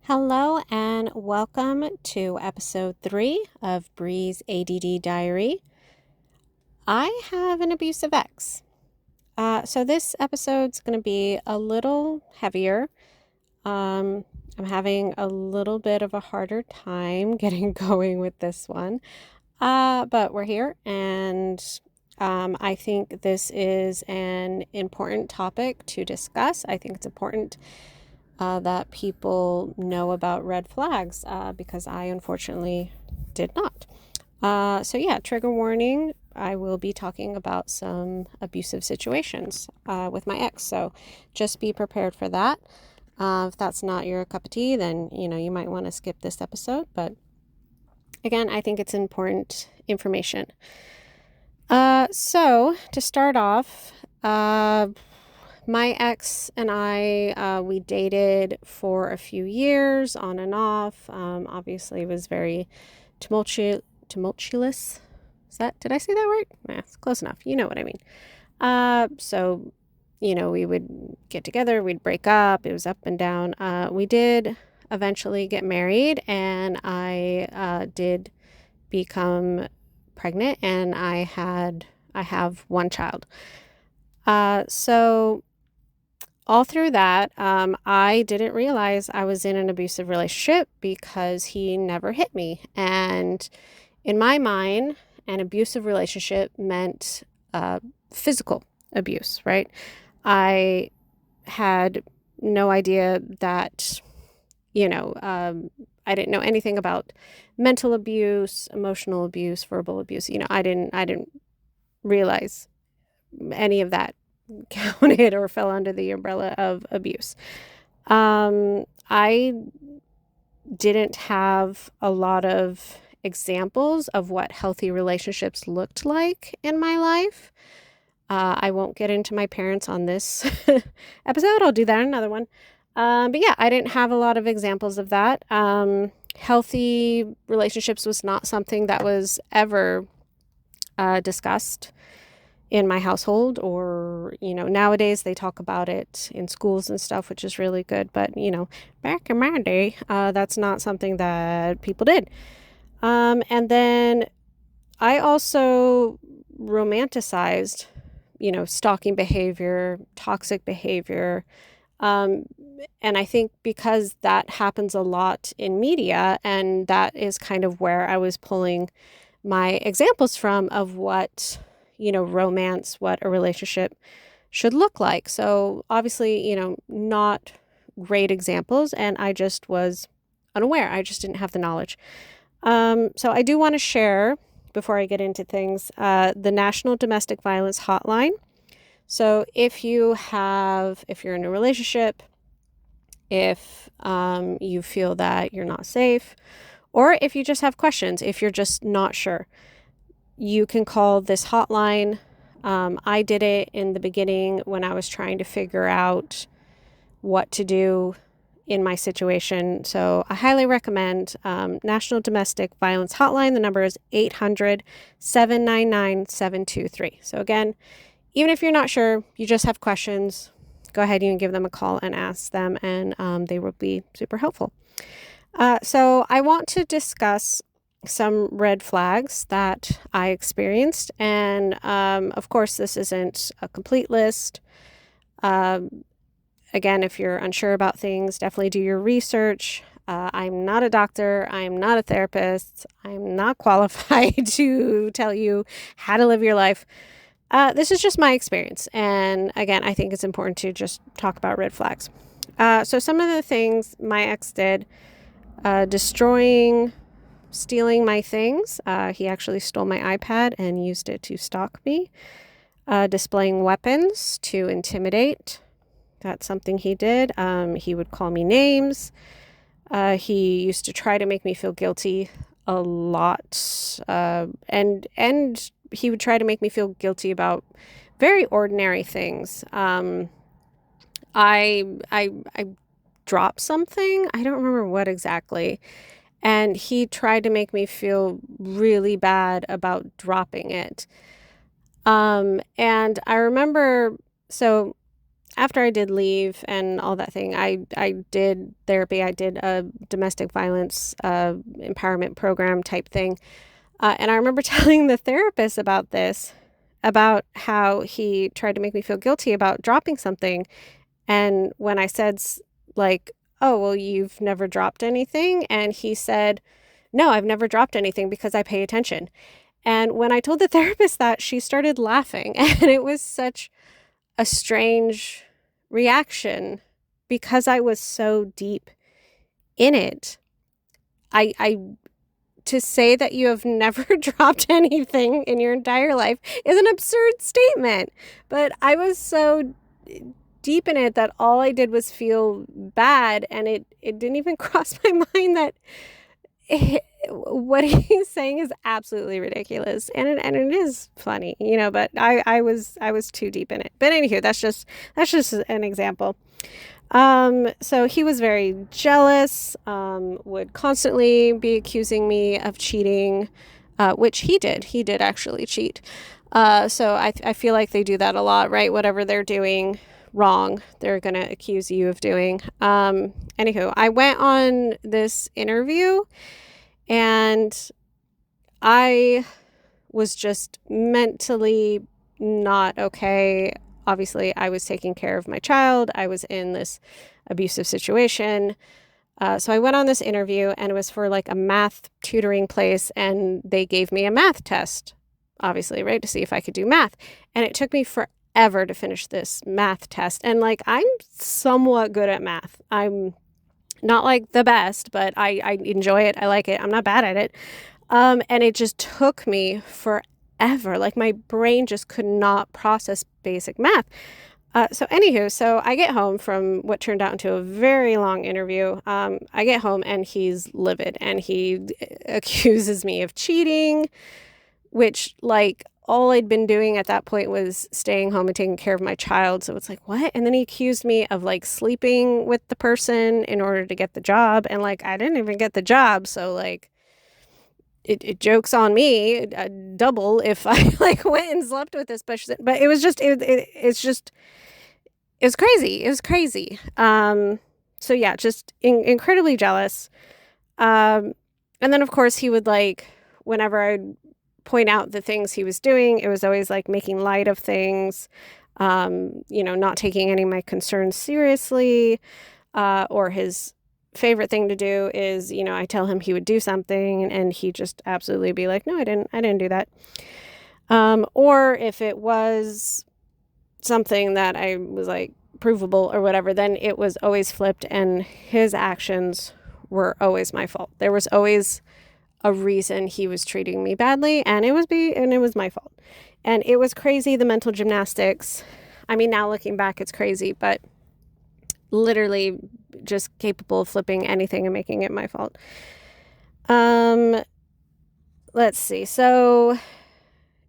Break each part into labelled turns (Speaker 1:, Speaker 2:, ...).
Speaker 1: Hello and welcome to episode 3 of Bree's ADD Diary. I have an abusive ex. So this episode's going to be a little heavier. I'm having a little bit of a harder time getting going with this one. But we're here and I think this is an important topic to discuss. I think it's important that people know about red flags because I unfortunately did not. Trigger warning. I will be talking about some abusive situations with my ex. So just be prepared for that. If that's not your cup of tea, then you might want to skip this episode. But again, I think it's important information. So to start off, my ex and I, we dated for a few years on and off. Obviously, it was very tumultuous. Did I say that right? Nah, it's close enough. You know what I mean. We would get together, we'd break up. It was up and down. We did eventually get married, and I did become pregnant, and I have one child. So all through that, I didn't realize I was in an abusive relationship because he never hit me. And in my mind, an abusive relationship meant physical abuse, right? I had no idea that, I didn't know anything about mental abuse, emotional abuse, verbal abuse. I didn't realize any of that counted or fell under the umbrella of abuse. I didn't have a lot of examples of what healthy relationships looked like in my life. I won't get into my parents on this episode. I'll do that in another one. I didn't have a lot of examples of that. Healthy relationships was not something that was ever discussed in my household, or nowadays they talk about it in schools and stuff, which is really good, but back in my day, that's not something that people did. And then I also romanticized stalking behavior, toxic behavior, and I think because that happens a lot in media, and that is kind of where I was pulling my examples from of what romance, what a relationship should look like. So obviously, not great examples, and I just was unaware. I just didn't have the knowledge. So I do want to share, before I get into things, the National Domestic Violence Hotline. So if you're in a relationship, if you feel that you're not safe, or if you just have questions, if you're just not sure, you can call this hotline. I did it in the beginning when I was trying to figure out what to do in my situation. So I highly recommend National Domestic Violence Hotline. The number is 800-799-723. So again, even if you're not sure, you just have questions, go ahead, you can give them a call and ask them, and they will be super helpful. So I want to discuss some red flags that I experienced. And of course, this isn't a complete list. Again, if you're unsure about things, definitely do your research. I'm not a doctor. I'm not a therapist. I'm not qualified to tell you how to live your life. This is just my experience. And again, I think it's important to just talk about red flags. So some of the things my ex did, stealing my things. He actually stole my iPad and used it to stalk me. Displaying weapons to intimidate. That's something he did. He would call me names. He used to try to make me feel guilty a lot. And he would try to make me feel guilty about very ordinary things. I dropped something. I don't remember what exactly. And he tried to make me feel really bad about dropping it. And I remember, so after I did leave and all that thing, I did therapy. I did a domestic violence empowerment program type thing. And I remember telling the therapist about this, about how he tried to make me feel guilty about dropping something. And when I said, like, oh, well, you've never dropped anything? And he said, no, I've never dropped anything because I pay attention. And when I told the therapist that, she started laughing. And it was such a strange reaction because I was so deep in it. I to say that you have never dropped anything in your entire life is an absurd statement. But I was so deep in it that all I did was feel bad, and it didn't even cross my mind that what he's saying is absolutely ridiculous, and it is funny, but I was too deep in it. But anywho, that's just an example. So he was very jealous, would constantly be accusing me of cheating, which he did actually cheat. So I feel like they do that a lot, right? Whatever they're doing wrong, they're going to accuse you of doing. Anywho, I went on this interview and I was just mentally not okay. Obviously, I was taking care of my child. I was in this abusive situation. So I went on this interview, and it was for like a math tutoring place, and they gave me a math test, obviously, right, to see if I could do math. And it took me forever to finish this math test. And like, I'm somewhat good at math. I'm not like the best, but I enjoy it. I like it. I'm not bad at it. And it just took me forever. Like, my brain just could not process basic math. So I get home from what turned out into a very long interview. I get home and he's livid, and he accuses me of cheating, which, like, all I'd been doing at that point was staying home and taking care of my child. So it's like, what? And then he accused me of like sleeping with the person in order to get the job. And like, I didn't even get the job. So like, it jokes on me double if I like went and slept with this person. But it was just, it's just, it was crazy. It was crazy. So yeah, just incredibly jealous. And then of course he would, like, whenever I'd point out the things he was doing, it was always like making light of things, not taking any of my concerns seriously, or his favorite thing to do is, I tell him he would do something and he just absolutely be like, no, I didn't do that. Or if it was something that I was like provable or whatever, then it was always flipped, and his actions were always my fault. There was always a reason he was treating me badly, and it was my fault. And it was crazy, the mental gymnastics. I mean, now looking back, it's crazy, but literally just capable of flipping anything and making it my fault. Let's see. So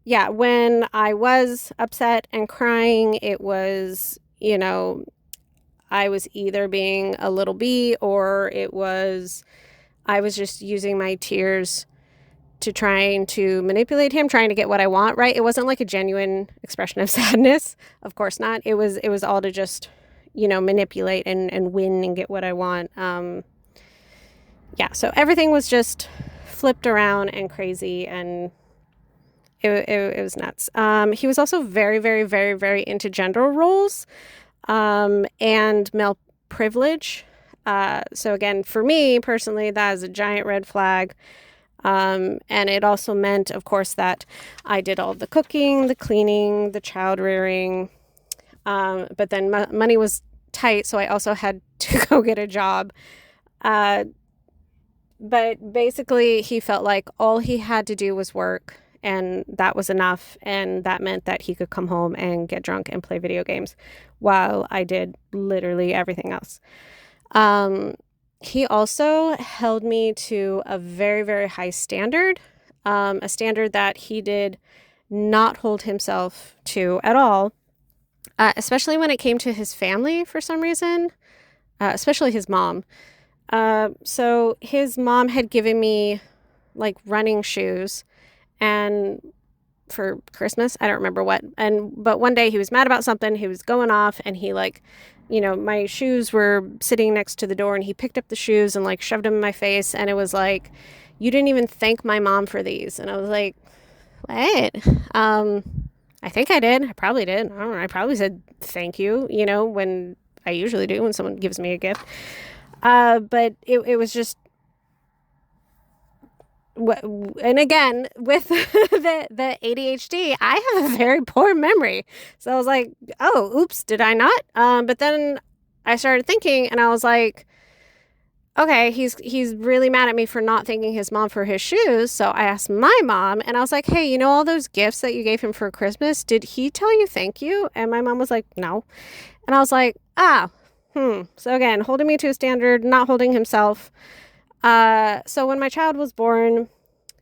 Speaker 1: yeah, when I was upset and crying, it was, I was either being a little bee, or I was just using my tears to trying to manipulate him, trying to get what I want, right? It wasn't like a genuine expression of sadness. Of course not. It was all to just, manipulate and win and get what I want. So everything was just flipped around and crazy, and it was nuts. He was also very, very, very, very into gender roles, and male privilege. So again, for me personally, that is a giant red flag. And it also meant, of course, that I did all the cooking, the cleaning, the child rearing. But then money was tight, so I also had to go get a job. But basically, he felt like all he had to do was work, and that was enough. And that meant that he could come home and get drunk and play video games while I did literally everything else. He also held me to a very, very high standard, a standard that he did not hold himself to at all, especially when it came to his family for some reason, especially his mom. So his mom had given me like running shoes, and for Christmas. I don't remember what. But one day he was mad about something. He was going off, and he my shoes were sitting next to the door, and he picked up the shoes and shoved them in my face, and it was like, you didn't even thank my mom for these. And I was like, what? I think I did. I probably did. I don't know. I probably said thank you, when I usually do when someone gives me a gift. But it was just, and again, with the ADHD, I have a very poor memory. So I was like, oh, oops, did I not? But then I started thinking, and I was like, okay, he's really mad at me for not thanking his mom for his shoes. So I asked my mom, and I was like, hey, all those gifts that you gave him for Christmas, did he tell you thank you? And my mom was like, no. And I was like, so again, holding me to a standard, not holding himself. So when my child was born,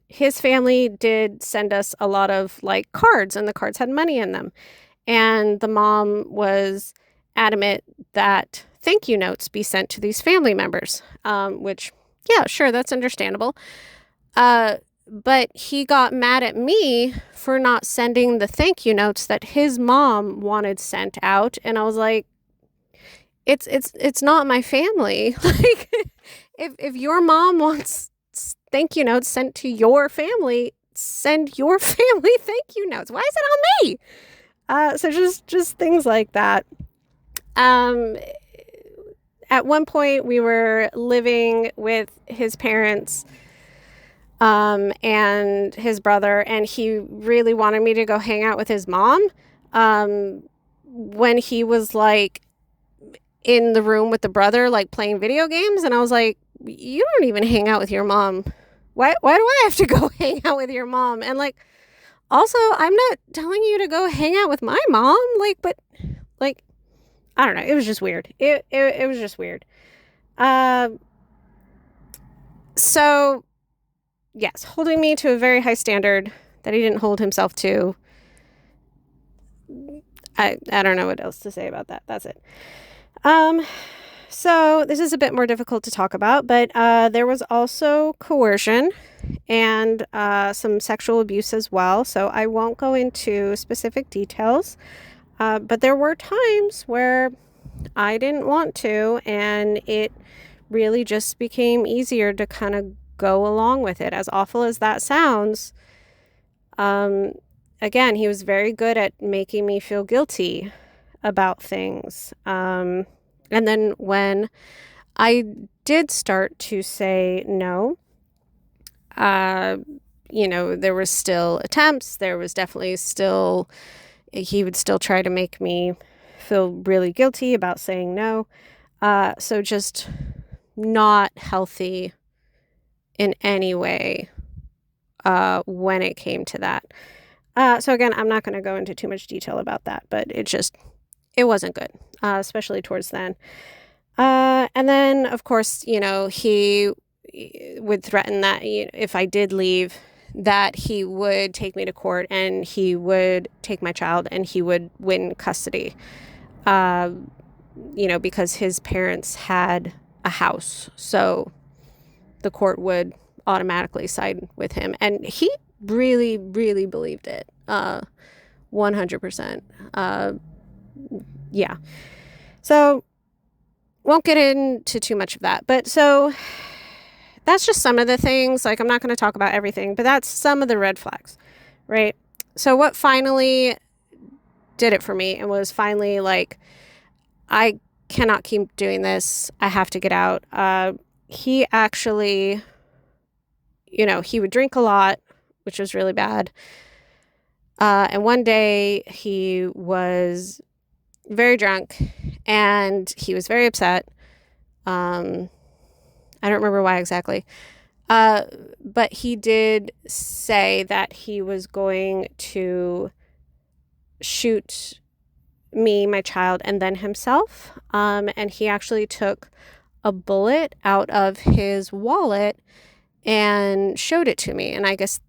Speaker 1: his family did send us a lot of cards, and the cards had money in them. And the mom was adamant that thank you notes be sent to these family members, which, yeah, sure, that's understandable. But he got mad at me for not sending the thank you notes that his mom wanted sent out. And I was like, it's not my family. If your mom wants thank you notes sent to your family, send your family thank you notes. Why is it on me? So just things like that. At one point we were living with his parents, and his brother, and he really wanted me to go hang out with his mom, when he was in the room with the brother, playing video games. And I was like, you don't even hang out with your mom. Why do I have to go hang out with your mom? And also, I'm not telling you to go hang out with my mom. But I don't know. It was just weird. It was just weird. So yes, holding me to a very high standard that he didn't hold himself to. I don't know what else to say about that. That's it. So this is a bit more difficult to talk about, but there was also coercion and some sexual abuse as well. So I won't go into specific details, but there were times where I didn't want to, and it really just became easier to kind of go along with it. As awful as that sounds, again, he was very good at making me feel guilty about things. And then when I did start to say no, there were still attempts. There was definitely still, he would still try to make me feel really guilty about saying no. So just not healthy in any way when it came to that. So again, I'm not going to go into too much detail about that, but it wasn't good, especially towards then. And then, of course, he would threaten that if I did leave, that he would take me to court, and he would take my child, and he would win custody, because his parents had a house. So the court would automatically side with him. And he really, really believed it. 100%. Yeah. So won't get into too much of that. But so that's just some of the things. I'm not going to talk about everything, but that's some of the red flags, right? So what finally did it for me, and was finally I cannot keep doing this. I have to get out. He actually, he would drink a lot, which was really bad. And one day he was very drunk, and he was very upset. I don't remember why exactly. But he did say that he was going to shoot me, my child, and then himself. And he actually took a bullet out of his wallet and showed it to me. And I guess,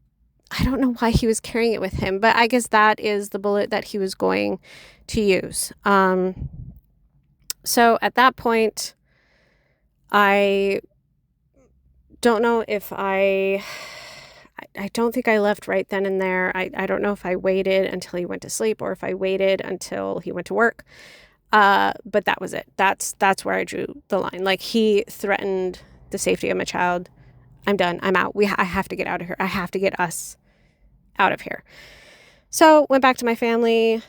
Speaker 1: I don't know why he was carrying it with him, but I guess that is the bullet that he was going to use. So at that point, I don't know if I I don't think I left right then and there. I don't know if I waited until he went to sleep or if I waited until he went to work. But that was it. That's where I drew the line. Like, he threatened the safety of my child. I'm done. I'm out. I have to get out of here. I have to get us out of here. So went back to my family,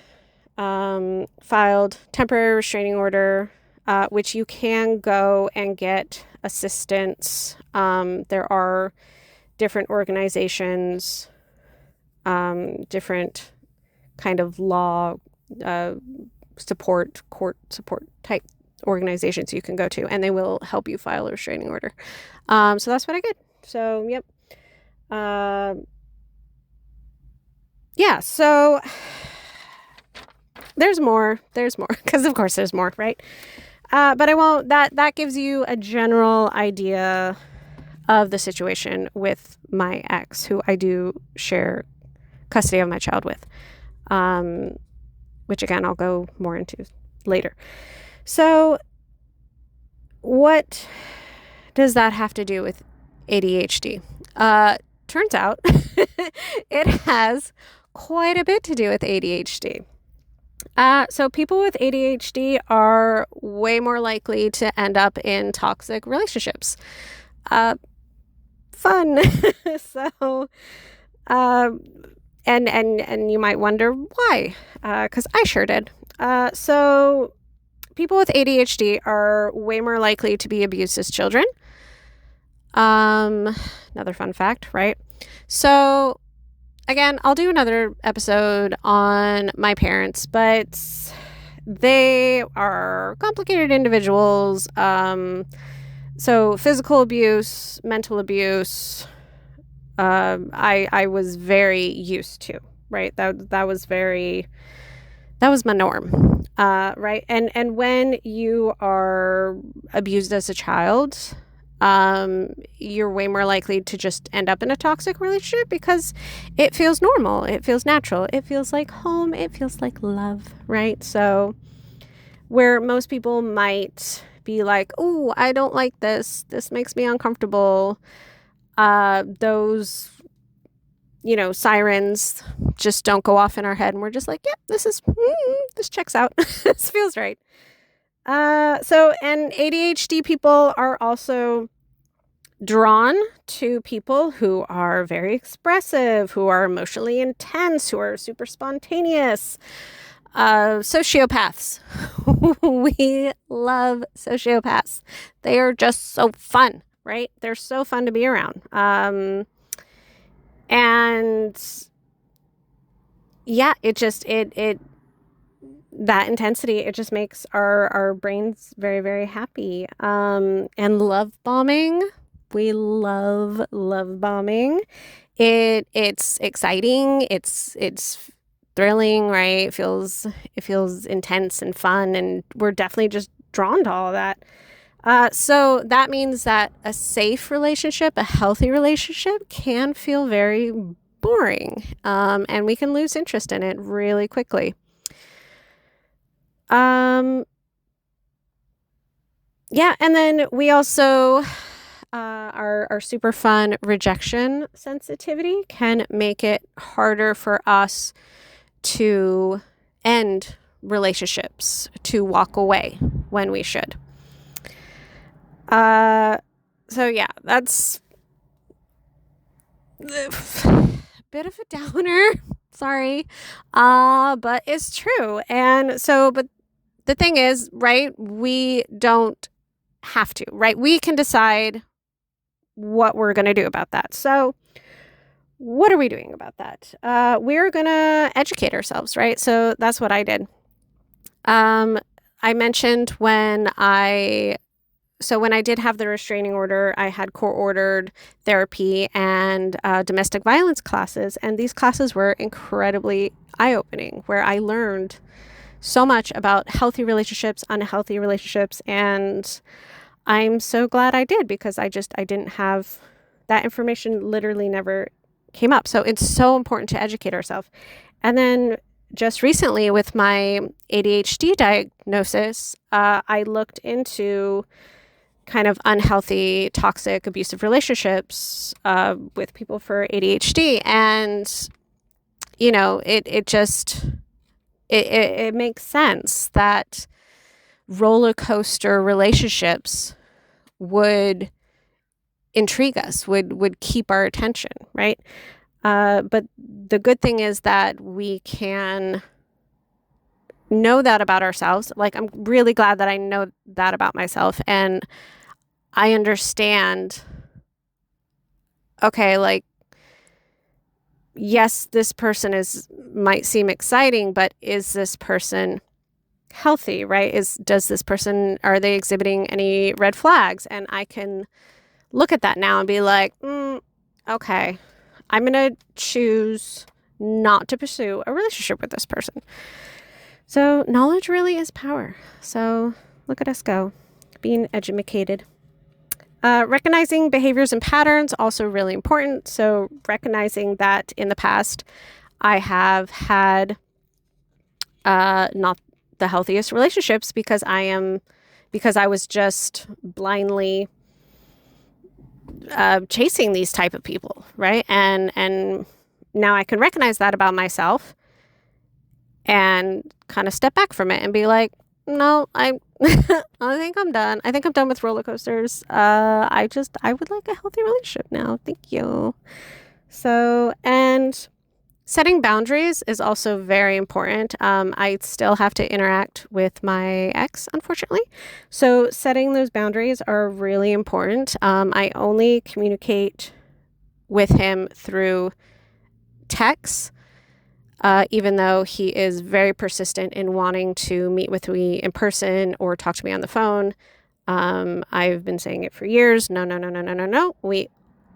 Speaker 1: filed temporary restraining order, which you can go and get assistance. There are different organizations, different kind of law court support type organizations you can go to, and they will help you file a restraining order. So that's what I did. So, yep. Yeah, so there's more, because of course there's more, right? But I won't, that gives you a general idea of the situation with my ex, who I do share custody of my child with, which again, I'll go more into later. So what does that have to do with ADHD? Turns out it has quite a bit to do with ADHD. So people with ADHD are way more likely to end up in toxic relationships. Fun. So, and you might wonder why, because I sure did. So people with ADHD are way more likely to be abused as children. Another fun fact, right? So again, I'll do another episode on my parents, but they are complicated individuals. So physical abuse, mental abuse, I was very used to, right? That was my norm, right? And when you are abused as a child, you're way more likely to just end up in a toxic relationship because it feels normal. It feels natural. It feels like home. It feels like love, right? So where most people might be like, oh, I don't like this. This makes me uncomfortable. Those, sirens just don't go off in our head. And we're just like, yep, this checks out. This feels right. And ADHD people are also drawn to people who are very expressive, who are emotionally intense, who are super spontaneous. Sociopaths. We love sociopaths. They are just so fun, right? They're so fun to be around. And yeah, that intensity, it just makes our brains very, very happy. And love bombing. We love bombing. It's exciting. It's thrilling, right? It feels intense and fun, and we're definitely just drawn to all of that. So that means that a safe relationship, a healthy relationship, can feel very boring, and we can lose interest in it really quickly. Yeah, and then we also our super fun rejection sensitivity can make it harder for us to end relationships, to walk away when we should. So yeah, that's a bit of a downer. Sorry. But it's true. And so, but the thing is, right, we don't have to, right? We can decide what we're going to do about that. So what are we doing about that? We're going to educate ourselves, right? So that's what I did. I mentioned when I did have the restraining order, I had court-ordered therapy and domestic violence classes. And these classes were incredibly eye-opening, where I learned so much about healthy relationships, unhealthy relationships. And I'm so glad I did, because I didn't have that information, literally never came up. So it's so important to educate ourselves. And then just recently with my ADHD diagnosis, I looked into kind of unhealthy, toxic, abusive relationships with people for ADHD. And, it makes sense that roller coaster relationships would intrigue us, would keep our attention, right? But the good thing is that we can know that about ourselves. Like, I'm really glad that I know that about myself, and I understand, okay, like, yes, this person might seem exciting, but is this person healthy, right? Are they exhibiting any red flags? And I can look at that now and be like, okay, I'm going to choose not to pursue a relationship with this person. So knowledge really is power. So look at us go, being educated. Recognizing behaviors and patterns, also really important. So recognizing that in the past, I have had not the healthiest relationships because I was just blindly chasing these type of people, right? And now I can recognize that about myself and kind of step back from it and be like, no, I think I'm done. I think I'm done with roller coasters. I would like a healthy relationship now. Thank you. So, and setting boundaries is also very important. I still have to interact with my ex, unfortunately. So setting those boundaries are really important. I only communicate with him through texts. Even though he is very persistent in wanting to meet with me in person or talk to me on the phone. I've been saying it for years. No. We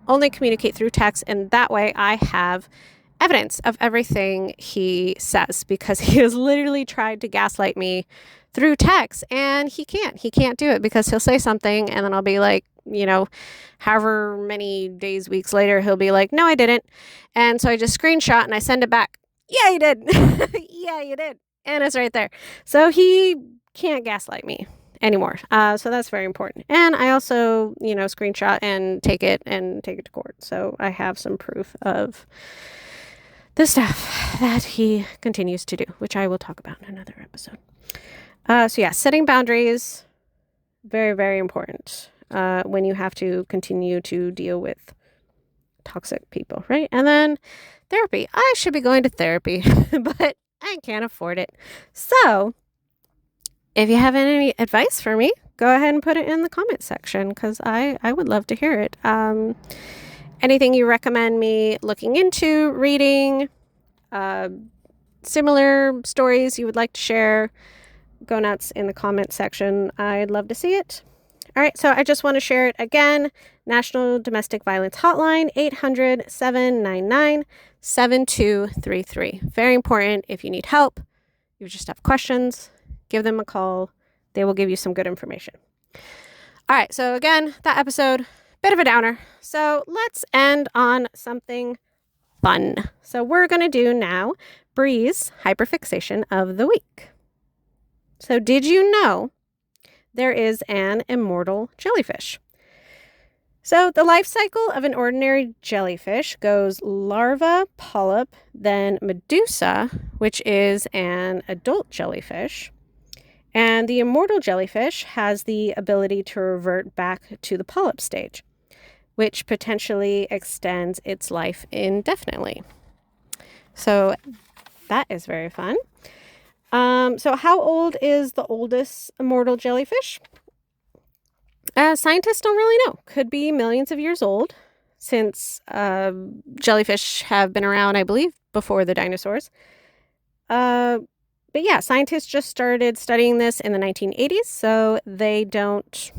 Speaker 1: only communicate through text, and that way I have evidence of everything he says, because he has literally tried to gaslight me through text, and he can't do it, because he'll say something and then I'll be like, however many days, weeks later, he'll be like, no, I didn't. And so I just screenshot and I send it back. Yeah, you did. Yeah, you did. And it's right there. So he can't gaslight me anymore. So that's very important. And I also, screenshot and take it to court. So I have some proof of the stuff that he continues to do, which I will talk about in another episode. So yeah, setting boundaries, very, very important when you have to continue to deal with toxic people, right? And then therapy. I should be going to therapy, but I can't afford it. So if you have any advice for me, go ahead and put it in the comment section, because I would love to hear it. Anything you recommend me looking into, reading, similar stories you would like to share, go nuts in the comment section. I'd love to see it. All right, so I just want to share it again. National Domestic Violence Hotline, 800-799-7233. Very important. If you need help, you just have questions, give them a call. They will give you some good information. All right, so again, that episode, bit of a downer. So let's end on something fun. So we're going to do now Bree's hyperfixation of the week. So did you know there is an immortal jellyfish? So the life cycle of an ordinary jellyfish goes larva, polyp, then medusa, which is an adult jellyfish. And the immortal jellyfish has the ability to revert back to the polyp stage, which potentially extends its life indefinitely. So that is very fun. So how old is the oldest immortal jellyfish? Scientists don't really know. Could be millions of years old, since jellyfish have been around, I believe, before the dinosaurs. But yeah, scientists just started studying this in the 1980s, so they're not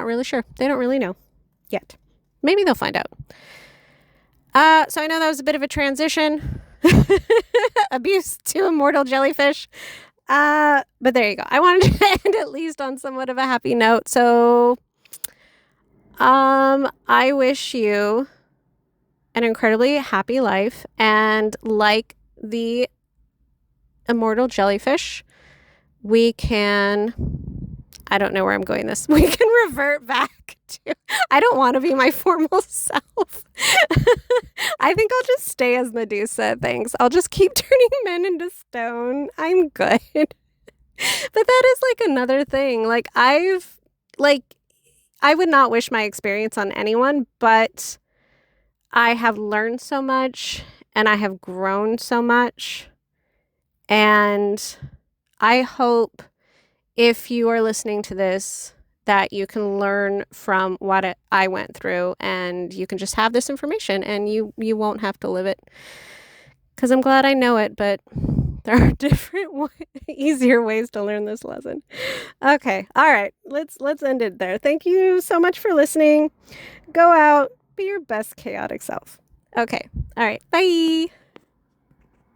Speaker 1: really sure. They don't really know yet. Maybe they'll find out. So I know that was a bit of a transition. Abuse to immortal jellyfish. But there you go. I wanted to end at least on somewhat of a happy note. So, I wish you an incredibly happy life, and like the immortal jellyfish, we can I don't know where I'm going this. We can revert back to, I don't want to be my formal self. I think I'll just stay as Medusa. Thanks. I'll just keep turning men into stone. I'm good. But that is like another thing. Like I would not wish my experience on anyone, but I have learned so much and I have grown so much. And I hope if you are listening to this, that you can learn from what I went through, and you can just have this information and you won't have to live it. Because I'm glad I know it, but there are different easier ways to learn this lesson. Okay. All right. Let's end it there. Thank you so much for listening. Go out, be your best chaotic self. Okay. All right. Bye.